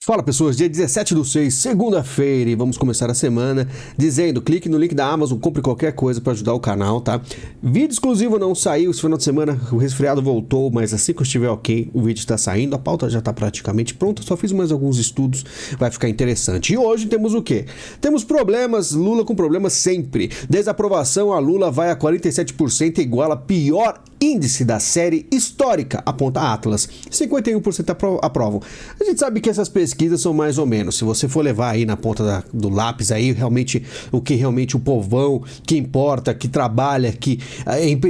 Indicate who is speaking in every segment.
Speaker 1: Fala pessoas, dia 17/6, segunda-feira, e vamos começar a semana dizendo, clique no link da Amazon, compre qualquer coisa para ajudar o canal, tá? Vídeo exclusivo não saiu esse final de semana, o resfriado voltou, mas assim que eu estiver ok, o vídeo está saindo, a pauta já está praticamente pronta, só fiz mais alguns estudos, vai ficar interessante. E hoje temos o quê? Temos problemas, Lula com problemas sempre. Desaprovação a Lula vai a 47% igual a pior índice da série histórica, aponta a Atlas. 51% aprovam. A gente sabe que essas pesquisas são mais ou menos. Se você for levar aí na ponta do lápis aí, realmente o que realmente o povão que importa, que trabalha, que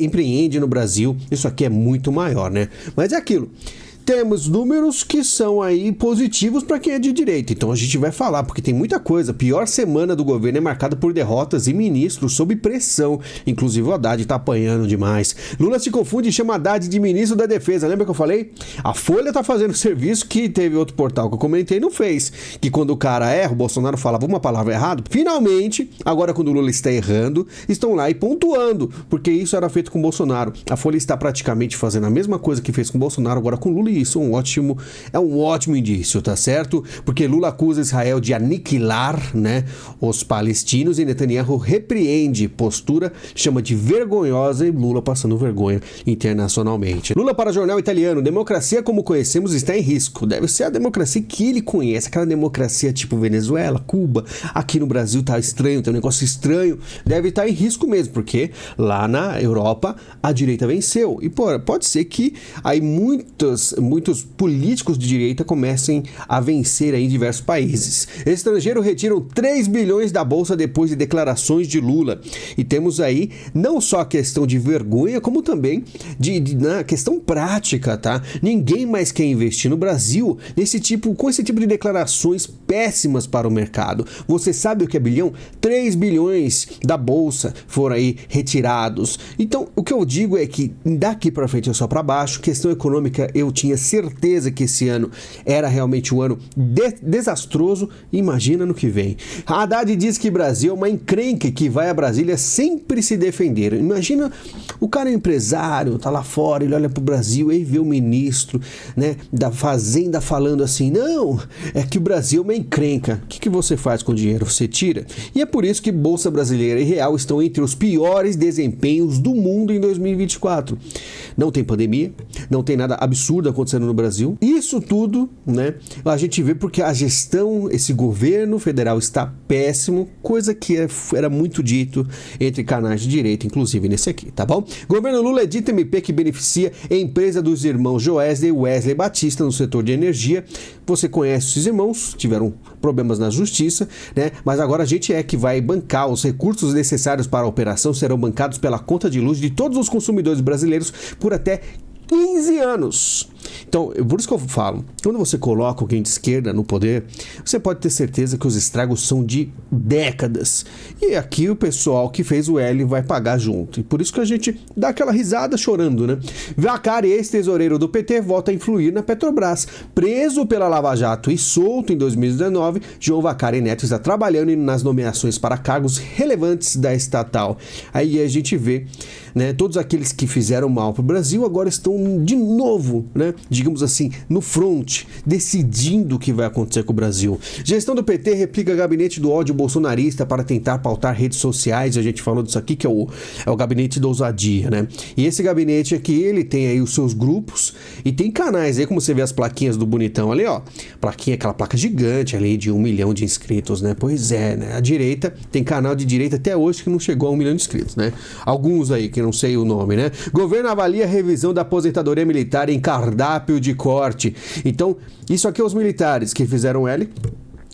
Speaker 1: empreende no Brasil, isso aqui é muito maior, né? Mas é aquilo. Temos números que são aí positivos para quem é de direita, então a gente vai falar, porque tem muita coisa. Pior semana do governo é marcada por derrotas e ministros sob pressão, inclusive o Haddad tá apanhando demais. Lula se confunde e chama Haddad de ministro da defesa, lembra que eu falei? A Folha tá fazendo serviço que teve outro portal que eu comentei e não fez, que quando o cara erra, o Bolsonaro falava uma palavra errada, finalmente, agora quando o Lula está errando, estão lá e pontuando, porque isso era feito com o Bolsonaro. A Folha está praticamente fazendo a mesma coisa que fez com o Bolsonaro, agora com o Lula, e isso é um ótimo indício, tá certo? Porque Lula acusa Israel de aniquilar, né, os palestinos, e Netanyahu repreende postura, chama de vergonhosa, e Lula passando vergonha internacionalmente. Lula para o jornal italiano, democracia como conhecemos está em risco. Deve ser a democracia que ele conhece, aquela democracia tipo Venezuela, Cuba. Aqui no Brasil tá estranho, tem um negócio estranho, deve estar em risco mesmo, porque lá na Europa a direita venceu. E pode ser que aí muitos políticos de direita comecem a vencer aí em diversos países. Estrangeiros retiram 3 bilhões da bolsa depois de declarações de Lula. E temos aí não só a questão de vergonha, como também na questão prática, tá? Ninguém mais quer investir no Brasil com esse tipo de declarações péssimas para o mercado. Você sabe o que é bilhão? 3 bilhões da bolsa foram aí retirados. Então, o que eu digo é que daqui para frente é só para baixo. Questão econômica, eu tinha certeza que esse ano era realmente um ano desastroso. Imagina no que vem. Haddad diz que Brasil é uma encrenca que vai a Brasília sempre se defender. Imagina o cara empresário, tá lá fora, ele olha pro Brasil e vê o ministro, né, da Fazenda falando assim, não, é que o Brasil é uma encrenca. O que você faz com o dinheiro? Você tira? E é por isso que Bolsa Brasileira e Real estão entre os piores desempenhos do mundo em 2024. Não tem pandemia, não tem nada absurdo acontecendo no Brasil. Isso tudo, né, a gente vê porque a gestão, esse governo federal está péssimo, coisa que era muito dito entre canais de direita, inclusive nesse aqui, tá bom? Governo Lula edita MP que beneficia a empresa dos irmãos Joesley e Wesley Batista no setor de energia. Você conhece esses irmãos, tiveram problemas na justiça, né? Mas agora a gente que vai bancar os recursos necessários para a operação, serão bancados pela conta de luz de todos os consumidores brasileiros por até 15 anos. Então, por isso que eu falo, quando você coloca alguém de esquerda no poder, você pode ter certeza que os estragos são de décadas. E aqui o pessoal que fez o L vai pagar junto. E por isso que a gente dá aquela risada chorando, né? Vacari, ex-tesoureiro do PT, volta a influir na Petrobras. Preso pela Lava Jato e solto em 2019, João Vacari Neto está trabalhando nas nomeações para cargos relevantes da estatal. Aí a gente vê, né, todos aqueles que fizeram mal para o Brasil agora estão de novo, né, digamos assim, no front, decidindo o que vai acontecer com o Brasil. Gestão do PT replica gabinete do ódio bolsonarista para tentar pautar redes sociais. A gente falou disso aqui, que é o gabinete da ousadia, né? E esse gabinete aqui, ele tem aí os seus grupos e tem canais aí, como você vê as plaquinhas do bonitão ali, ó. Plaquinha, aquela placa gigante ali de 1 milhão de inscritos, né? Pois é, né? A direita, tem canal de direita até hoje que não chegou a 1 milhão de inscritos, né? Alguns aí que não sei o nome, né? Governo avalia a revisão da aposentadoria militar em cardápio de corte. Então, isso aqui é os militares que fizeram L.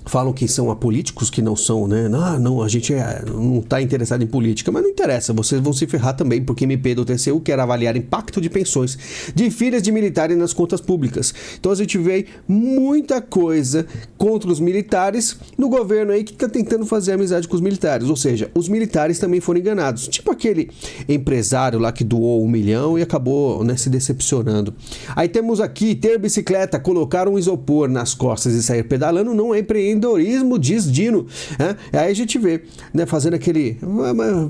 Speaker 1: Falam que são apolíticos, que não são, né? Não, a gente não está interessado em política, mas não interessa, vocês vão se ferrar também, porque MP do TCU quer avaliar impacto de pensões de filhas de militares nas contas públicas. Então a gente vê muita coisa contra os militares no governo aí que está tentando fazer amizade com os militares, ou seja, os militares também foram enganados, tipo aquele empresário lá que doou 1 milhão e acabou, né, se decepcionando. Aí temos aqui, ter bicicleta, colocar um isopor nas costas e sair pedalando não é empreendedor empreendedorismo, diz Dino. Aí a gente vê, né,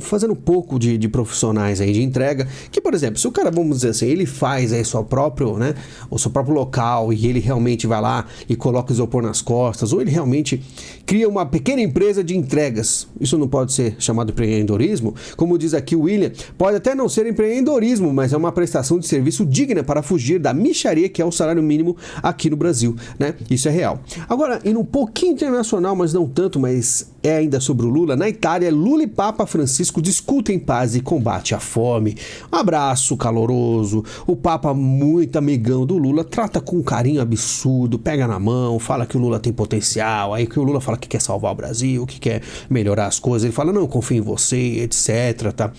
Speaker 1: fazendo um pouco de profissionais aí de entrega, que, por exemplo, se o cara, vamos dizer assim, ele faz aí o seu próprio local e ele realmente vai lá e coloca isopor nas costas, ou ele realmente cria uma pequena empresa de entregas, isso não pode ser chamado de empreendedorismo? Como diz aqui o William, pode até não ser empreendedorismo, mas é uma prestação de serviço digna para fugir da mixaria que é o salário mínimo aqui no Brasil, né? Isso é real. Agora, indo um pouquinho internacional, mas não tanto, mas é ainda sobre o Lula. Na Itália, Lula e Papa Francisco discutem paz e combate à fome. Um abraço caloroso. O Papa, muito amigão do Lula, trata com um carinho absurdo, pega na mão, fala que o Lula tem potencial, aí que o Lula fala que quer salvar o Brasil, que quer melhorar as coisas. Ele fala, não, confio em você, etc. Tá?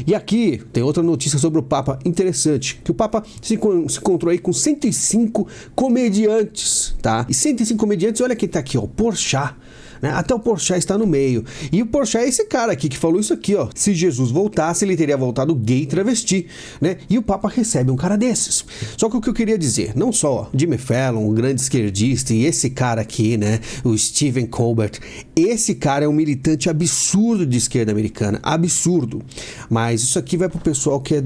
Speaker 1: E aqui tem outra notícia sobre o Papa interessante, que o Papa se encontrou aí com 105 comediantes, tá? E 105 comediantes, olha quem tá aqui, ó, Porchat. Até o Porchat está no meio. E o Porchat é esse cara aqui que falou isso aqui, ó. Se Jesus voltasse, ele teria voltado gay e travesti, né? E o Papa recebe um cara desses. Só que o que eu queria dizer, não só Jimmy Fallon, um grande esquerdista, e esse cara aqui, né? O Stephen Colbert. Esse cara é um militante absurdo de esquerda americana. Absurdo. Mas isso aqui vai pro pessoal que é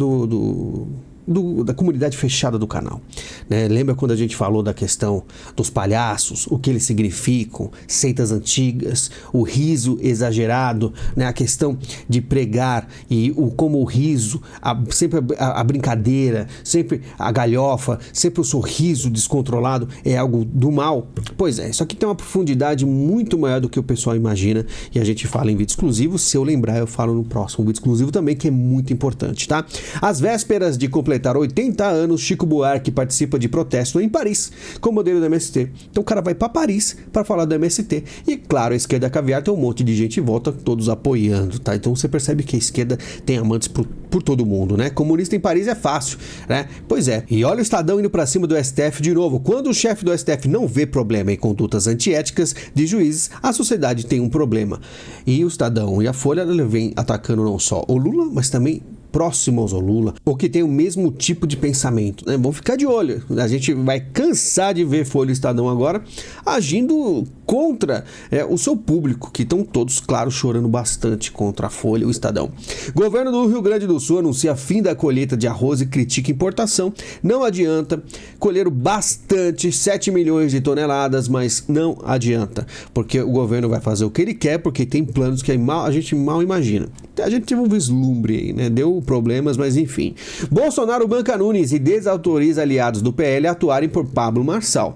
Speaker 1: da comunidade fechada do canal, né? Lembra quando a gente falou da questão dos palhaços, o que eles significam, seitas antigas, o riso exagerado, né? A questão de pregar e como o riso, sempre a brincadeira, sempre a galhofa, sempre o sorriso descontrolado é algo do mal. Pois é, isso aqui tem uma profundidade muito maior do que o pessoal imagina e a gente fala em vídeo exclusivo. Se eu lembrar, eu falo no próximo vídeo exclusivo também, que é muito importante, tá? Às vésperas de completar 80 anos, Chico Buarque participa de protesto em Paris com o modelo do MST. Então o cara vai para Paris para falar do MST. E claro, a esquerda caviar tem um monte de gente em volta, todos apoiando, tá? Então você percebe que a esquerda tem amantes por todo mundo, né? Comunista em Paris é fácil, né? Pois é. E olha o Estadão indo para cima do STF de novo. Quando o chefe do STF não vê problema em condutas antiéticas de juízes, a sociedade tem um problema. E o Estadão e a Folha vem atacando não só o Lula, mas também próximos ao Lula, ou que tem o mesmo tipo de pensamento, né? Vamos ficar de olho. A gente vai cansar de ver Folha e Estadão agora agindo contra o seu público, que estão todos, claro, chorando bastante contra a Folha e o Estadão. Governo do Rio Grande do Sul anuncia fim da colheita de arroz e critica importação. Não adianta. Colheram bastante, 7 milhões de toneladas, mas não adianta, porque o governo vai fazer o que ele quer, porque tem planos que a gente mal imagina. A gente teve um vislumbre aí, né? Deu problemas, mas enfim. Bolsonaro banca Nunes e desautoriza aliados do PL a atuarem por Pablo Marçal.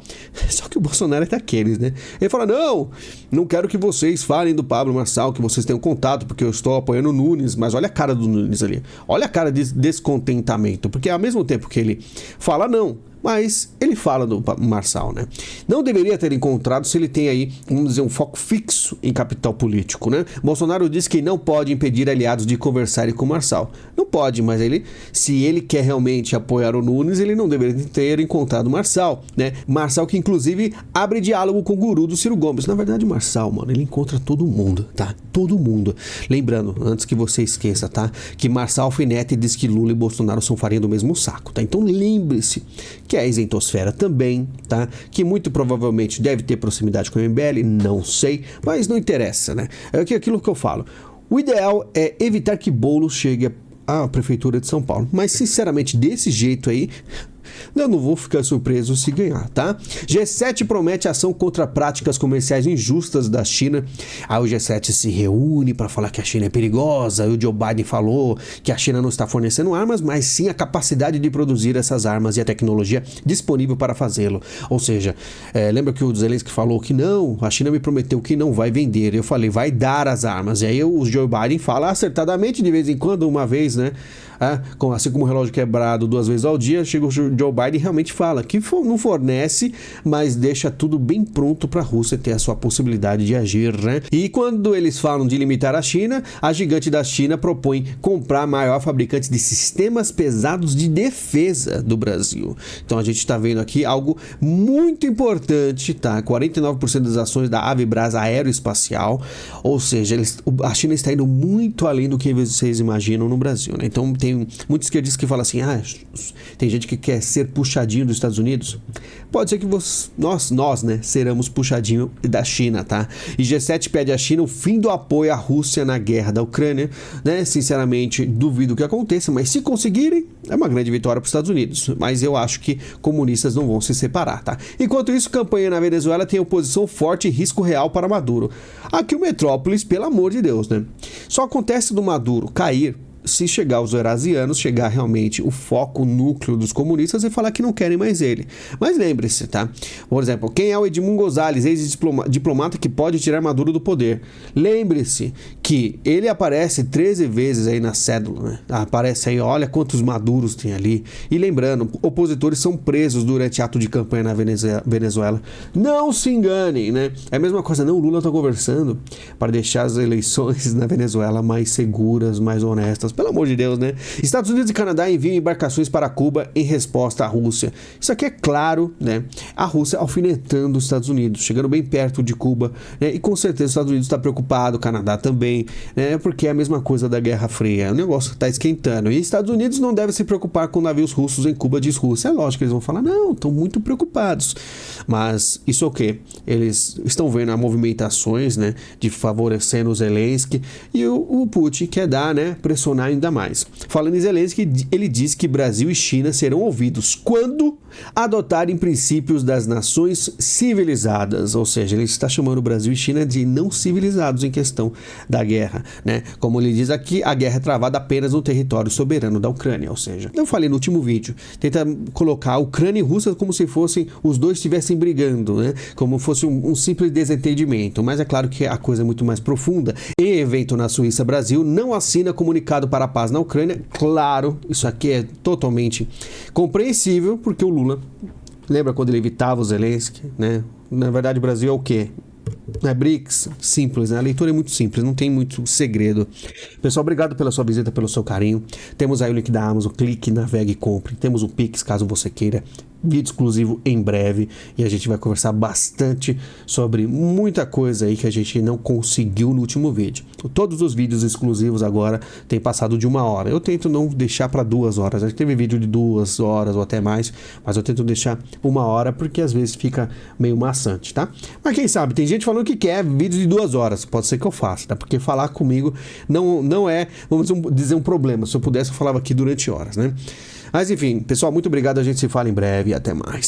Speaker 1: Só que o Bolsonaro é daqueles, né? Ele fala, não quero que vocês falem do Pablo Marçal, que vocês tenham contato, porque eu estou apoiando o Nunes. Mas olha a cara do Nunes ali. Olha a cara de descontentamento, porque ao mesmo tempo que ele fala não, mas ele fala do Marçal, né? Não deveria ter encontrado se ele tem aí, vamos dizer, um foco fixo em capital político, né? Bolsonaro diz que não pode impedir aliados de conversarem com o Marçal. Não pode, mas se ele quer realmente apoiar o Nunes, ele não deveria ter encontrado o Marçal, né? Marçal que, inclusive, abre diálogo com o guru do Ciro Gomes. Na verdade, o Marçal, mano, ele encontra todo mundo, tá? Todo mundo. Lembrando, antes que você esqueça, tá? Que Marçal alfineta e diz que Lula e Bolsonaro são farinha do mesmo saco, tá? Então lembre-se que a isentosfera também, tá? Que muito provavelmente deve ter proximidade com o MBL, não sei, mas não interessa, né? É aquilo que eu falo. O ideal é evitar que Boulos chegue à Prefeitura de São Paulo, mas sinceramente desse jeito aí, eu não vou ficar surpreso se ganhar, tá? G7 promete ação contra práticas comerciais injustas da China. Aí o G7 se reúne para falar que a China é perigosa. E o Joe Biden falou que a China não está fornecendo armas, mas sim a capacidade de produzir essas armas e a tecnologia disponível para fazê-lo. Ou seja, lembra que o Zelensky falou que não, a China me prometeu que não vai vender. Eu falei, vai dar as armas. E aí o Joe Biden fala acertadamente de vez em quando, uma vez, né? Assim como o relógio quebrado 2 vezes ao dia, chega o Joe Biden e realmente fala que não fornece, mas deixa tudo bem pronto para a Rússia ter a sua possibilidade de agir, né? E quando eles falam de limitar a China, a gigante da China propõe comprar a maior fabricante de sistemas pesados de defesa do Brasil. Então a gente está vendo aqui algo muito importante, tá? 49% das ações da Avibras Aeroespacial, ou seja, a China está indo muito além do que vocês imaginam no Brasil, né? Então tem muitos esquerdistas que falam assim, tem gente que quer quer ser puxadinho dos Estados Unidos? Pode ser que nós, né, seremos puxadinho da China, tá? E G7 pede à China o fim do apoio à Rússia na guerra da Ucrânia, né? Sinceramente, duvido que aconteça, mas se conseguirem, é uma grande vitória para os Estados Unidos. Mas eu acho que comunistas não vão se separar, tá? Enquanto isso, campanha na Venezuela tem oposição forte e risco real para Maduro. Aqui o Metrópolis, pelo amor de Deus, né? Só acontece do Maduro cair se chegar os eurasianos, chegar realmente o foco, o núcleo dos comunistas e falar que não querem mais ele. Mas lembre-se, tá? Por exemplo, quem é o Edmundo Gonzalez, ex-diplomata que pode tirar Maduro do poder? Lembre-se que ele aparece 13 vezes aí na cédula, né? Aparece aí, olha quantos Maduros tem ali. E lembrando, opositores são presos durante ato de campanha na Venezuela. Não se enganem, né? É a mesma coisa, não, o Lula tá conversando para deixar as eleições na Venezuela mais seguras, mais honestas. Pelo amor de Deus, né? Estados Unidos e Canadá enviam embarcações para Cuba em resposta à Rússia. Isso aqui é claro, né? A Rússia alfinetando os Estados Unidos, chegando bem perto de Cuba, né? E com certeza os Estados Unidos está preocupado, o Canadá também, né? Porque é a mesma coisa da Guerra Fria. O negócio está esquentando. E Estados Unidos não deve se preocupar com navios russos em Cuba, diz Rússia. É lógico que eles vão falar, não, estão muito preocupados. Mas isso é o quê? Eles estão vendo as movimentações, né? De favorecendo o Zelensky e o Putin quer dar, né? Pressionar ainda mais. Falando em Zelensky, ele diz que Brasil e China serão ouvidos quando adotarem princípios das nações civilizadas, ou seja, ele está chamando Brasil e China de não civilizados em questão da guerra, né? Como ele diz aqui, a guerra é travada apenas no território soberano da Ucrânia, ou seja, eu falei no último vídeo, tenta colocar a Ucrânia e Rússia como se fossem os dois estivessem brigando, né? Como fosse um simples desentendimento, mas é claro que a coisa é muito mais profunda. Em evento na Suíça, Brasil não assina comunicado para a paz na Ucrânia. Claro, isso aqui é totalmente compreensível, porque o Lula, lembra quando ele evitava o Zelensky, né? Na verdade, o Brasil é o quê? É BRICS, simples, né? A leitura é muito simples, não tem muito segredo. Pessoal, obrigado pela sua visita, pelo seu carinho. Temos aí o link da Amazon, clique, navegue e compre. Temos o Pix, caso você queira. Vídeo exclusivo em breve e a gente vai conversar bastante sobre muita coisa aí que a gente não conseguiu no último vídeo. Todos os vídeos exclusivos agora têm passado de 1 hora. Eu tento não deixar para 2 horas. A gente teve vídeo de 2 horas ou até mais, mas eu tento deixar 1 hora porque às vezes fica meio maçante, tá? Mas quem sabe, tem gente falando que quer vídeo de 2 horas. Pode ser que eu faça, tá? Porque falar comigo não é, vamos dizer, um problema. Se eu pudesse, eu falava aqui durante horas, né? Mas enfim, pessoal, muito obrigado. A gente se fala em breve e até mais.